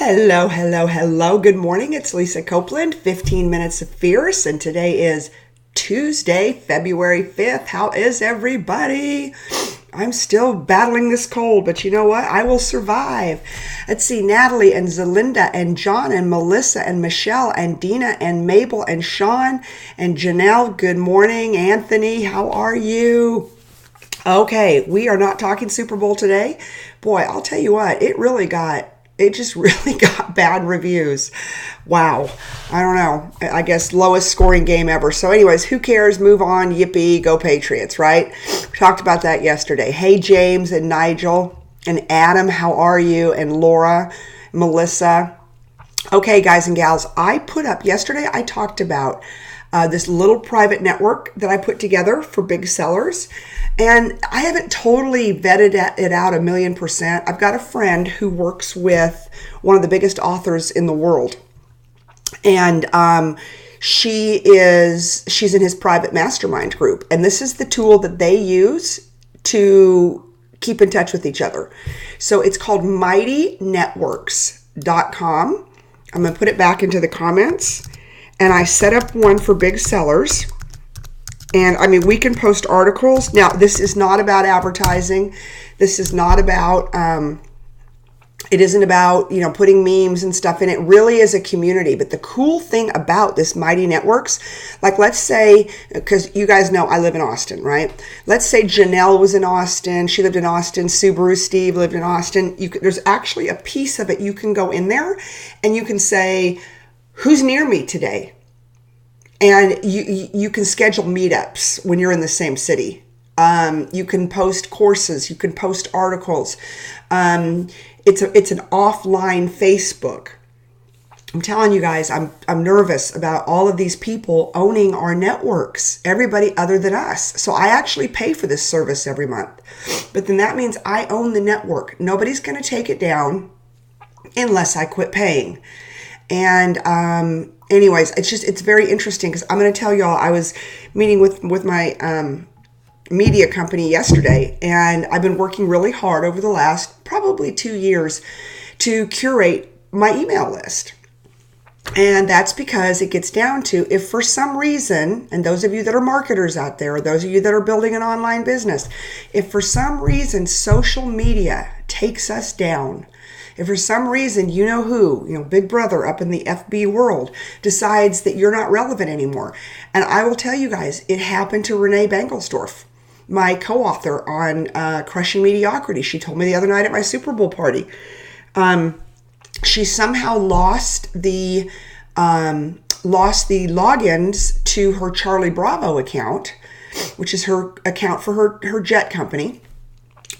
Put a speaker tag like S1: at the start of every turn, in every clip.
S1: Hello, hello, hello. Good morning. It's Lisa Copeland, 15 Minutes of Fierce, and today is Tuesday, February 5th. How is everybody? I'm still battling this cold, but you know what? I will survive. Let's see, Natalie and Zelinda and John and Melissa and Michelle and Dina and Mabel and Sean and Janelle. Good morning. Anthony, how are you? Okay, we are not talking Super Bowl today. Boy, I'll tell you what, it just really got bad reviews. Wow. I don't know. I guess lowest scoring game ever. So anyways, who cares? Move on. Yippee. Go Patriots, right? We talked about that yesterday. Hey, James and Nigel and Adam, how are you? And Laura, Melissa. Okay, guys and gals, I talked about this little private network that I put together for big sellers. And I haven't totally vetted it out 1,000,000%. I've got a friend who works with one of the biggest authors in the world. And she's in his private mastermind group. And this is the tool that they use to keep in touch with each other. So it's called mightynetworks.com. I'm going to put it back into the comments. And I set up one for big sellers. And I mean, we can post articles. Now, this is not about advertising. This is not about, it isn't about, putting memes and stuff in it. It really is a community. But the cool thing about this Mighty Networks, like let's say, because you guys know I live in Austin, right? Let's say Janelle was in Austin. She lived in Austin. Subaru Steve lived in Austin. There's actually a piece of it. You can go in there and you can say, who's near me today? And you can schedule meetups when you're in the same city. You can post courses. You can post articles. It's an offline Facebook. I'm telling you guys, I'm nervous about all of these people owning our networks. Everybody other than us. So I actually pay for this service every month. But then that means I own the network. Nobody's going to take it down unless I quit paying. And anyways, it's very interesting because I'm going to tell y'all, I was meeting with my media company yesterday, and I've been working really hard over the last probably 2 years to curate my email list. And that's because it gets down to, if for some reason, and those of you that are marketers out there, or those of you that are building an online business, if for some reason social media takes us down, if for some reason, Big Brother up in the FB world decides that you're not relevant anymore. And I will tell you guys, it happened to Renee Bangelsdorf, my co-author on Crushing Mediocrity. She told me the other night at my Super Bowl party. She somehow lost the logins to her Charlie Bravo account, which is her account for her jet company.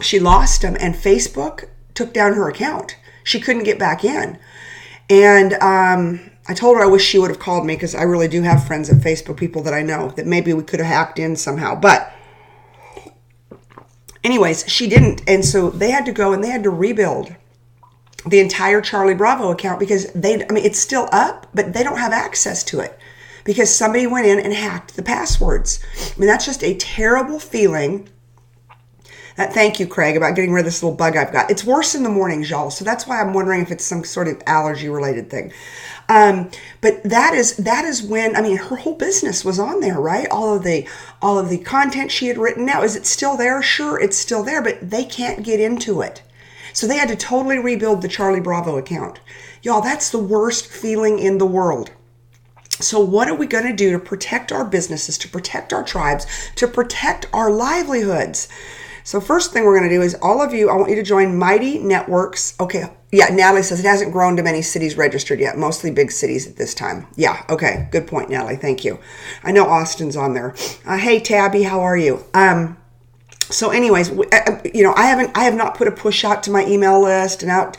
S1: She lost them, and Facebook took down her account. She couldn't get back in. And I told her I wish she would have called me, because I really do have friends at Facebook, people that I know, that maybe we could have hacked in somehow. But anyways, she didn't. And so they had to go and they had to rebuild the entire Charlie Bravo account, because it's still up, but they don't have access to it because somebody went in and hacked the passwords. I mean, that's just a terrible feeling. Thank you, Craig, about getting rid of this little bug I've got. It's worse in the mornings, y'all. So that's why I'm wondering if it's some sort of allergy-related thing. But that is when, her whole business was on there, right? All of the content she had written. Now, is it still there? Sure, it's still there, but they can't get into it. So they had to totally rebuild the Charlie Bravo account. Y'all, that's the worst feeling in the world. So what are we going to do to protect our businesses, to protect our tribes, to protect our livelihoods? So first thing we're going to do is, all of you, I want you to join Mighty Networks. Okay. Yeah, Natalie says it hasn't grown to many cities registered yet, mostly big cities at this time. Yeah, okay. Good point, Natalie. Thank you. I know Austin's on there. Hey, Tabby, how are you? So anyways, I have not put a push out to my email list, and I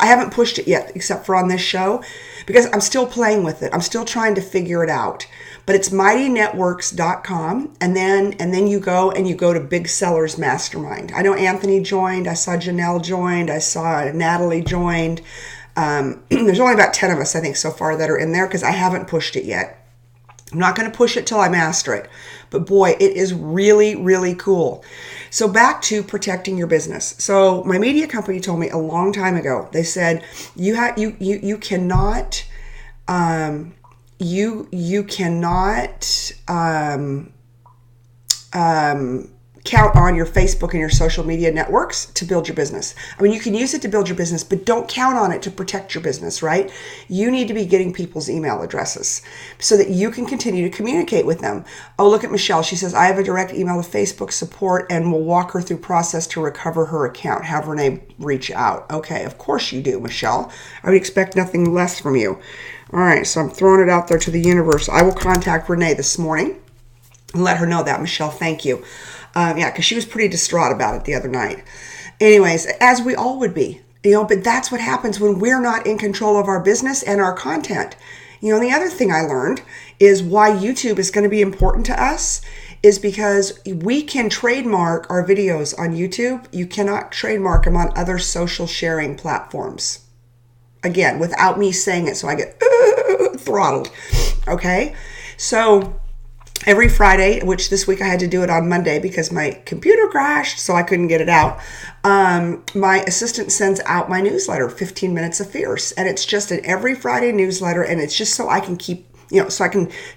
S1: haven't pushed it yet, except for on this show, because I'm still playing with it. I'm still trying to figure it out. But it's mightynetworks.com, and then you go to Big Sellers Mastermind. I know Anthony joined. I saw Janelle joined. I saw Natalie joined. There's only about 10 of us, I think, so far that are in there, because I haven't pushed it yet. I'm not going to push it till I master it, but boy, it is really, really cool. So back to protecting your business. So my media company told me a long time ago, they said, you cannot, you cannot, count on your Facebook and your social media networks to build your business. I mean, you can use it to build your business, but don't count on it to protect your business, right? You need to be getting people's email addresses so that you can continue to communicate with them. Oh, look at Michelle. She says, I have a direct email to Facebook support and will walk her through process to recover her account. Have Renee reach out. Okay, of course you do, Michelle. I would expect nothing less from you. All right, so I'm throwing it out there to the universe. I will contact Renee this morning and let her know that. Michelle, thank you. Yeah, because she was pretty distraught about it the other night. Anyways, as we all would be, but that's what happens when we're not in control of our business and our content. The other thing I learned is why YouTube is going to be important to us is because we can trademark our videos on YouTube. You cannot trademark them on other social sharing platforms. Again, without me saying it, so I get throttled. Okay? So every Friday, which this week I had to do it on Monday because my computer crashed, so I couldn't get it out. My assistant sends out my newsletter, 15 Minutes of Fierce. And it's just an every Friday newsletter. And it's just so I can keep,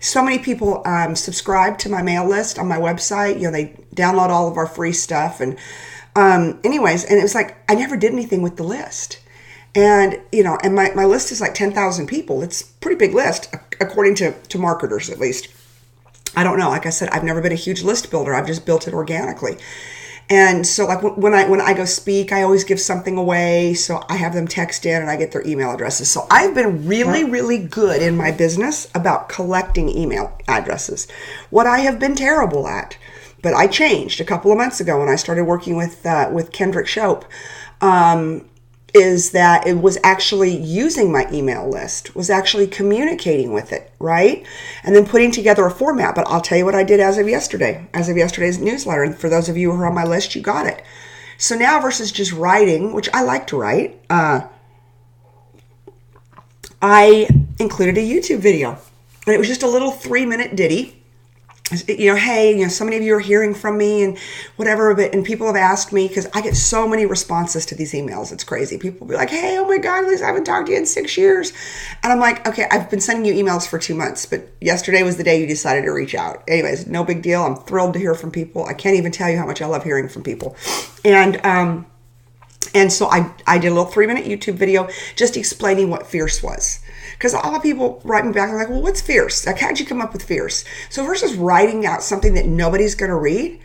S1: so many people subscribe to my mail list on my website. They download all of our free stuff. And anyways, and it was like, I never did anything with the list. And, and my list is like 10,000 people. It's a pretty big list, according to marketers, at least. I don't know. Like I said, I've never been a huge list builder. I've just built it organically. And so like when I go speak, I always give something away. So I have them text in and I get their email addresses. So I've been really, really good in my business about collecting email addresses. What I have been terrible at, but I changed a couple of months ago when I started working with Kendrick Shope, is that it was actually using my email list, was actually communicating with it, right? And then putting together a format. But I'll tell you what I did as of yesterday's newsletter. And for those of you who are on my list, you got it. So now versus just writing, which I like to write, I included a YouTube video. And it was just a little 3-minute ditty. Hey, so many of you are hearing from me and whatever, and people have asked me, because I get so many responses to these emails. It's crazy. People will be like, hey, oh my God, Liz, I haven't talked to you in 6 years. And I'm like, okay, I've been sending you emails for 2 months, but yesterday was the day you decided to reach out. Anyways, no big deal. I'm thrilled to hear from people. I can't even tell you how much I love hearing from people. And so I did a little 3-minute YouTube video just explaining what Fierce was. Because a lot of people write me back and they're like, well, what's Fierce? Like, how'd you come up with Fierce? So versus writing out something that nobody's going to read,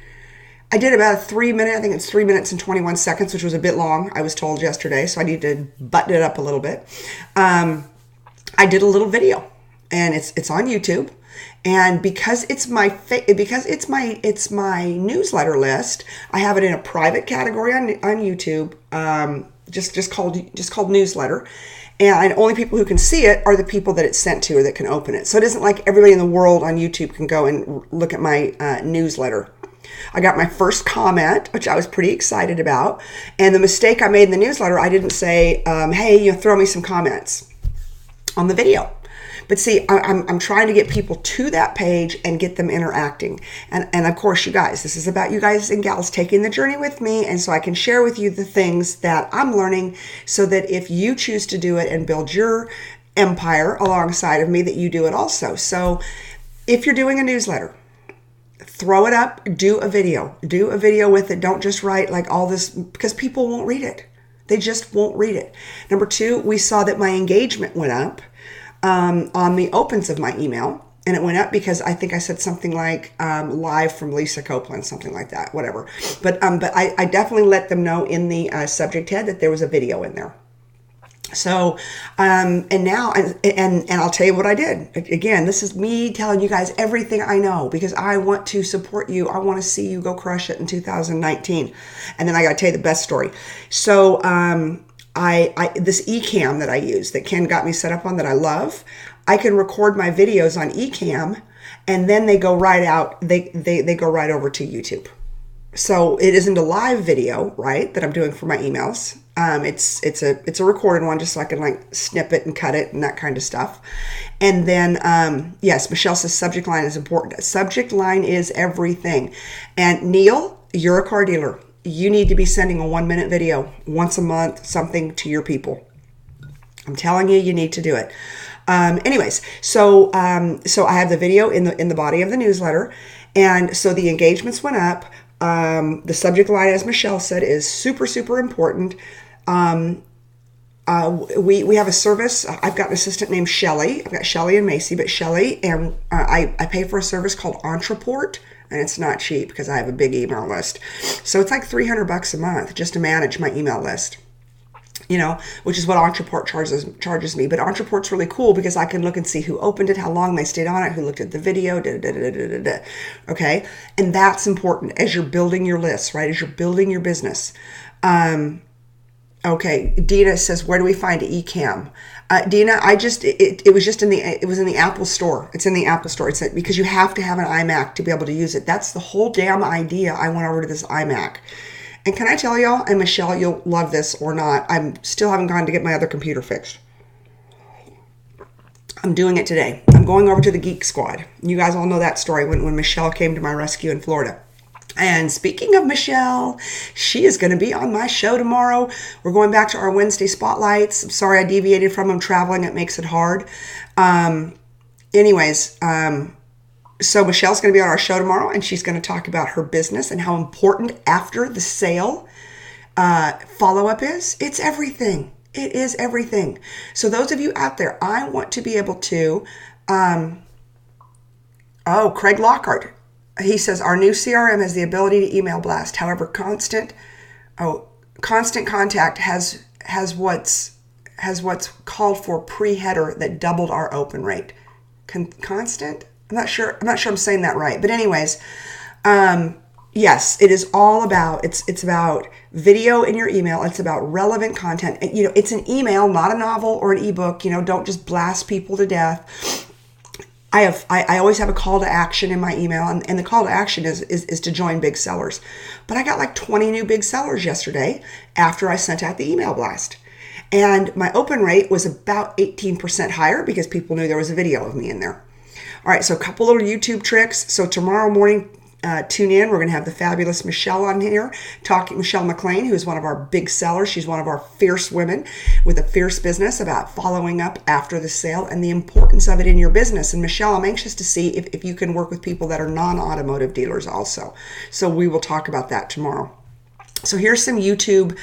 S1: I did about a 3-minute, I think it's 3 minutes and 21 seconds, which was a bit long, I was told yesterday. So I need to button it up a little bit. I did a little video and it's on YouTube. And because it's my newsletter list, I have it in a private category on YouTube, just called newsletter. And only people who can see it are the people that it's sent to or that can open it. So it isn't like everybody in the world on YouTube can go and look at my newsletter. I got my first comment, which I was pretty excited about. And the mistake I made in the newsletter, I didn't say, hey, throw me some comments on the video. But see, I'm trying to get people to that page and get them interacting. And of course, you guys, this is about you guys and gals taking the journey with me. And so I can share with you the things that I'm learning so that if you choose to do it and build your empire alongside of me, that you do it also. So if you're doing a newsletter, throw it up, do a video with it. Don't just write like all this, because people won't read it. They just won't read it. Number 2, we saw that my engagement went up on the opens of my email. And it went up because I think I said something like live from Lisa Copeland, something like that, whatever. But I definitely let them know in the subject head that there was a video in there. So, and now, and I'll tell you what I did. Again, this is me telling you guys everything I know because I want to support you. I want to see you go crush it in 2019. And then I got to tell you the best story. So, this eCam that I use that Ken got me set up on that I love, I can record my videos on eCam and then they go right out, they go right over to YouTube. So it isn't a live video, right, that I'm doing for my emails. It's a recorded one, just so I can like snip it and cut it and that kind of stuff. And then yes, Michelle says subject line is important. Subject line is everything. And Neil, you're a car dealer. You need to be sending a 1-minute video once a month, something to your people. I'm telling you, you need to do it. Anyways, so I have the video in the body of the newsletter, and so the engagements went up. The subject line, as Michelle said, is super, super important. We have a service. I've got an assistant named Shelly. I've got Shelly and Macy, but Shelly, and I pay for a service called Entreport, and it's not cheap because I have a big email list. So it's like $300 a month just to manage my email list, which is what Entreport charges me. But Entreport's really cool because I can look and see who opened it, how long they stayed on it, who looked at the video, okay? And that's important as you're building your list, right? As you're building your business. Okay, Dina says, where do we find eCam? Dina, it was in the Apple store. It's in the Apple store. It's because you have to have an iMac to be able to use it. That's the whole damn idea. I went over to this iMac. And can I tell y'all, and Michelle, you'll love this or not, I still haven't gone to get my other computer fixed. I'm doing it today. I'm going over to the Geek Squad. You guys all know that story when Michelle came to my rescue in Florida. And speaking of Michelle, she is going to be on my show tomorrow. We're going back to our Wednesday spotlights. I'm sorry I deviated from them. Traveling, it makes it hard. So Michelle's going to be on our show tomorrow, and she's going to talk about her business and how important after the sale follow-up is. It's everything. It is everything. So those of you out there, I want to be able to, Craig Lockhart. He says, our new CRM has the ability to email blast. However, constant contact has what's called for pre-header that doubled our open rate. Constant? I'm not sure I'm saying that right. But anyways, yes, it is all about, it's about video in your email. It's about relevant content. And, it's an email, not a novel or an ebook. Don't just blast people to death. I always have a call to action in my email, and the call to action is to join big sellers. But I got like 20 new big sellers yesterday after I sent out the email blast. And my open rate was about 18% higher because people knew there was a video of me in there. All right, so a couple little YouTube tricks. So tomorrow morning, tune in. We're going to have the fabulous Michelle on here, Michelle McLean, who is one of our big sellers. She's one of our fierce women with a fierce business about following up after the sale and the importance of it in your business. And Michelle, I'm anxious to see if you can work with people that are non-automotive dealers also. So we will talk about that tomorrow. So here's some YouTube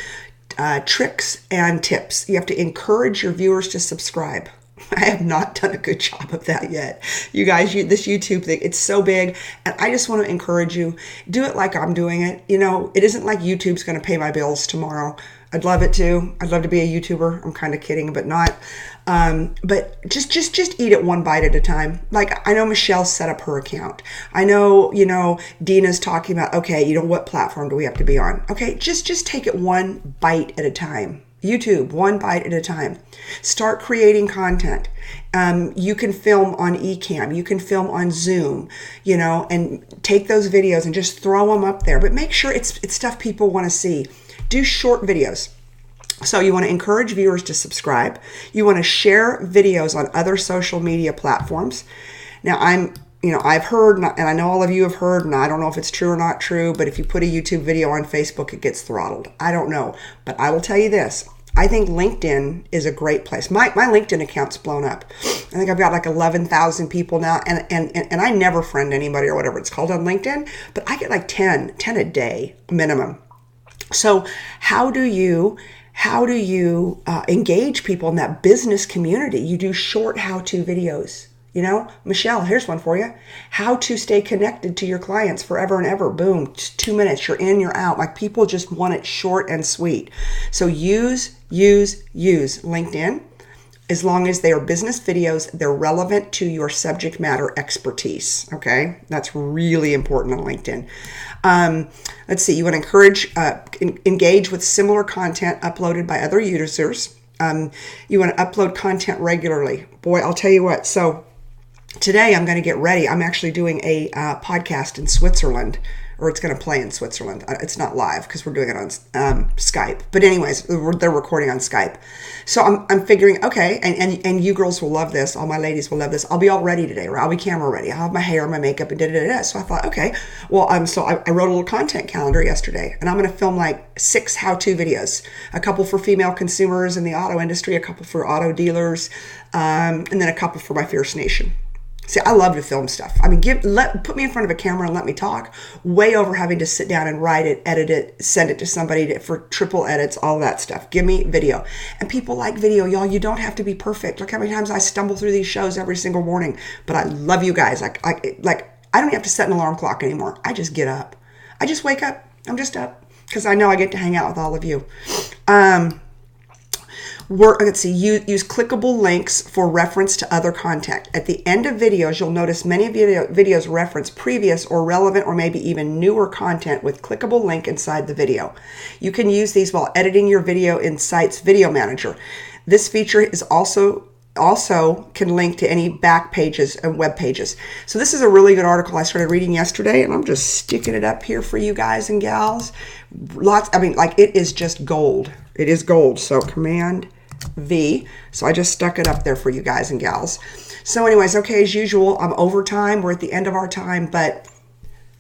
S1: tricks and tips. You have to encourage your viewers to subscribe. I have not done a good job of that yet. You guys, this YouTube thing, it's so big. And I just want to encourage you, do it like I'm doing it. It isn't like YouTube's going to pay my bills tomorrow. I'd love it to. I'd love to be a YouTuber. I'm kind of kidding, but not. But just eat it one bite at a time. Like, I know Michelle set up her account. I know, Dina's talking about, okay, what platform do we have to be on? Okay, just take it one bite at a time. YouTube, one bite at a time. Start creating content. You can film on eCam. You can film on Zoom, and take those videos and just throw them up there. But make sure it's stuff people want to see. Do short videos. So you want to encourage viewers to subscribe. You want to share videos on other social media platforms. Now, I've heard, and I know all of you have heard, and I don't know if it's true or not true, but if you put a YouTube video on Facebook, it gets throttled. I don't know. But I will tell you this. I think LinkedIn is a great place. My LinkedIn account's blown up. I think I've got like 11,000 people now, and I never friend anybody or whatever it's called on LinkedIn, but I get like 10 a day minimum. So how do you engage people in that business community? You do short how-to videos. Michelle, here's one for you. How to stay connected to your clients forever and ever. Boom, 2 minutes, you're in, you're out. Like, people just want it short and sweet. So use LinkedIn. As long as they are business videos, they're relevant to your subject matter expertise. Okay, that's really important on LinkedIn. Let's see, you want to engage with similar content uploaded by other users. You want to upload content regularly. Boy, I'll tell you what. So today I'm going to get ready. I'm actually doing a podcast in Switzerland, or it's going to play in Switzerland. It's not live because we're doing it on Skype. But anyways, they're recording on Skype. So I'm figuring, okay, and you girls will love this. All my ladies will love this. I'll be all ready today, right? I'll be camera ready. I'll have my hair, my makeup, and da-da-da-da. So I thought, okay, well, so I wrote a little content calendar yesterday, and I'm going to film like 6 how-to videos, a couple for female consumers in the auto industry, a couple for auto dealers, and then a couple for my Fierce Nation. See, I love to film stuff. I mean, put me in front of a camera and let me talk. Way over having to sit down and write it, edit it, send it to somebody for triple edits, all that stuff. Give me video. And people like video, y'all. You don't have to be perfect. Look how many times I stumble through these shows every single morning. But I love you guys. Like I don't even have to set an alarm clock anymore. I just get up. I just wake up. I'm just up because I know I get to hang out with all of you. Let's see, use clickable links for reference to other content. At the end of videos, you'll notice many videos reference previous or relevant or maybe even newer content with clickable link inside the video. You can use these while editing your video in Site's Video Manager. This feature is also can link to any back pages and web pages. So this is a really good article I started reading yesterday, and I'm just sticking it up here for you guys and gals. It is just gold. It is gold. So Command V. So I just stuck it up there for you guys and gals. So anyways, okay, as usual, I'm over time. We're at the end of our time, but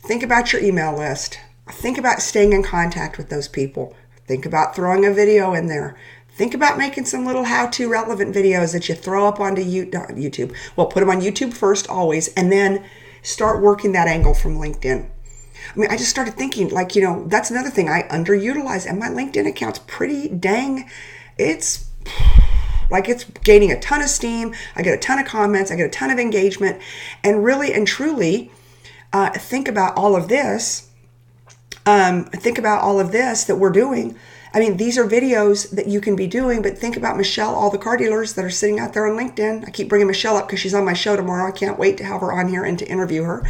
S1: think about your email list. Think about staying in contact with those people. Think about throwing a video in there. Think about making some little how-to relevant videos that you throw up onto YouTube. Well, put them on YouTube first, always, and then start working that angle from LinkedIn. I mean, I just started thinking, that's another thing I underutilize, and my LinkedIn account's pretty dang, it's gaining a ton of steam. I get a ton of comments. I get a ton of engagement. And really and truly, think about all of this. That we're doing. I mean, these are videos that you can be doing, but think about Michelle, all the car dealers that are sitting out there on LinkedIn. I keep bringing Michelle up because she's on my show tomorrow. I can't wait to have her on here and to interview her.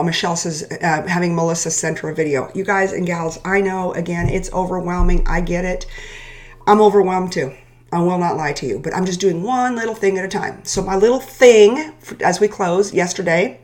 S1: Michelle says, having Melissa send her a video. You guys and gals, I know, again, it's overwhelming. I get it. I'm overwhelmed too. I will not lie to you, but I'm just doing one little thing at a time. So my little thing, as we close yesterday,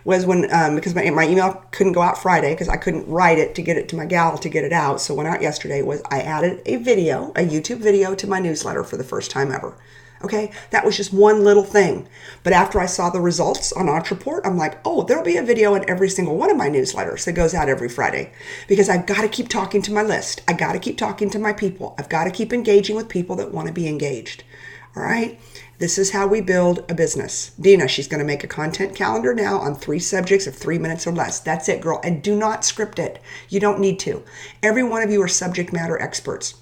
S1: was when, because my email couldn't go out Friday because I couldn't write it to get it to my gal to get it out. So went out yesterday was I added a YouTube video to my newsletter for the first time ever. Okay, that was just one little thing. But after I saw the results on Entreport, I'm like, oh, there'll be a video in every single one of my newsletters that goes out every Friday because I've got to keep talking to my list. I got to keep talking to my people. I've got to keep engaging with people that want to be engaged. All right, this is how we build a business. Dina, she's going to make a content calendar now on 3 subjects of 3 minutes or less. That's it, girl. And do not script it. You don't need to. Every one of you are subject matter experts.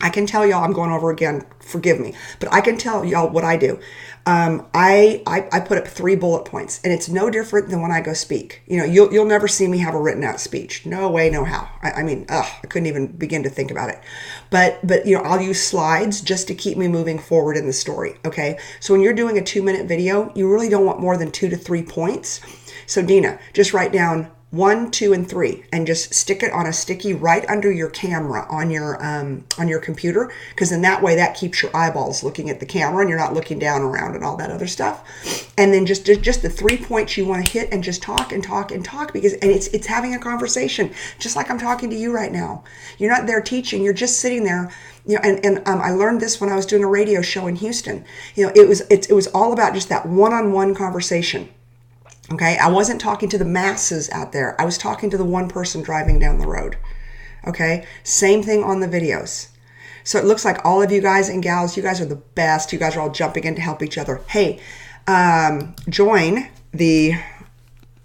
S1: I can tell y'all, I'm going over again, forgive me, but I can tell y'all what I do. I put up 3 bullet points, and it's no different than when I go speak. You'll never see me have a written out speech. No way, no how. I couldn't even begin to think about it. But I'll use slides just to keep me moving forward in the story. Okay. So when you're doing a 2-minute video, you really don't want more than 2 to 3 points. So Dina, just write down 1, 2, and 3, and just stick it on a sticky right under your camera on your computer, because in that way that keeps your eyeballs looking at the camera and you're not looking down around and all that other stuff. And then just the 3 points you want to hit, and just talk and talk and talk, because it's having a conversation, just like I'm talking to you right now. You're not there teaching, you're just sitting there. I learned this when I was doing a radio show in Houston. It was all about just that one-on-one conversation. Okay, I wasn't talking to the masses out there. I was talking to the one person driving down the road. Okay, same thing on the videos. So it looks like all of you guys and gals, you guys are the best. You guys are all jumping in to help each other. Hey, join the,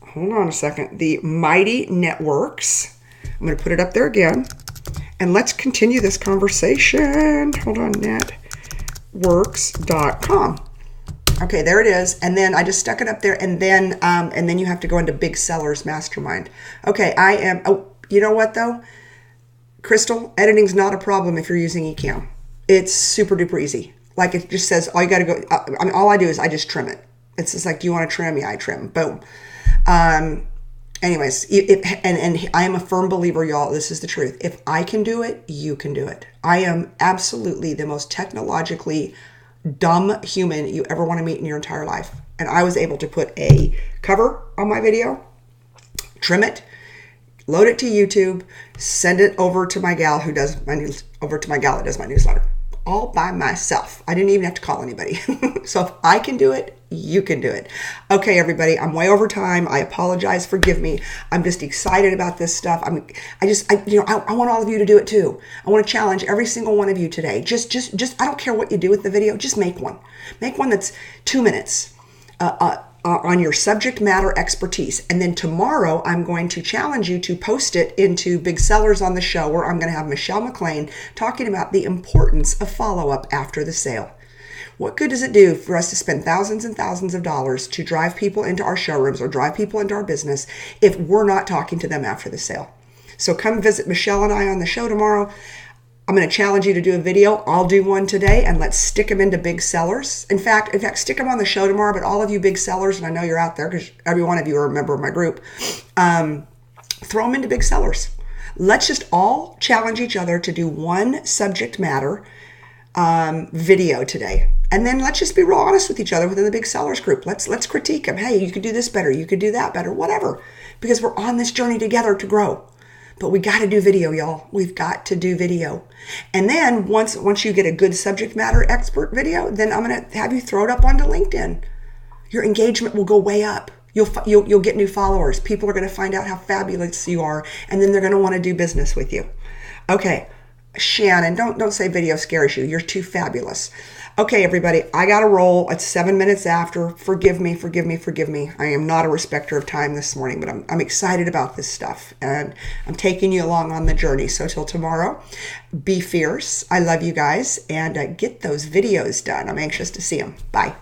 S1: hold on a second, the Mighty Networks. I'm going to put it up there again. And let's continue this conversation. Hold on, networks.com. Okay, there it is. And then I just stuck it up there, and then you have to go into Big Sellers Mastermind. Okay, you know what though? Crystal, editing's not a problem if you're using Ecamm. It's super duper easy. Like it just says, all you got to go, all I do is I just trim it. It's just like, do you want to trim? Yeah, I trim. Boom. Anyways, and I am a firm believer, y'all, this is the truth. If I can do it, you can do it. I am absolutely the most technologically dumb human you ever want to meet in your entire life. And I was able to put a cover on my video, trim it, load it to YouTube, send it over to my gal that does my newsletter, all by myself. I didn't even have to call anybody. So if I can do it, you can do it. Okay, everybody, I'm way over time. I apologize. Forgive me. I'm just excited about this stuff. I want all of you to do it too. I want to challenge every single one of you today. Just, I don't care what you do with the video. Just make one. Make one that's 2 minutes. On your subject matter expertise. And then tomorrow, I'm going to challenge you to post it into Big Sellers on the Show, where I'm going to have Michelle McLean talking about the importance of follow-up after the sale. What good does it do for us to spend thousands and thousands of dollars to drive people into our showrooms or drive people into our business if we're not talking to them after the sale? So come visit Michelle and I on the show tomorrow. I'm going to challenge you to do a video. I'll do one today, and let's stick them into Big Sellers. In fact, stick them on the show tomorrow, but all of you Big Sellers, and I know you're out there because every one of you are a member of my group, throw them into Big Sellers. Let's just all challenge each other to do one subject matter video today. And then let's just be real honest with each other within the Big Sellers group. Let's critique them. Hey, you could do this better. You could do that better, whatever, because we're on this journey together to grow. But we got to do video, y'all. We've got to do video. And then once you get a good subject matter expert video, then I'm going to have you throw it up onto LinkedIn. Your engagement will go way up. You'll get new followers. People are going to find out how fabulous you are, and then they're going to want to do business with you. Okay, Shannon, don't say video scares you. You're too fabulous. Okay, everybody, I got to roll. It's 7 minutes after. Forgive me. I am not a respecter of time this morning, but I'm excited about this stuff, and I'm taking you along on the journey. So till tomorrow, be fierce. I love you guys, and get those videos done. I'm anxious to see them. Bye.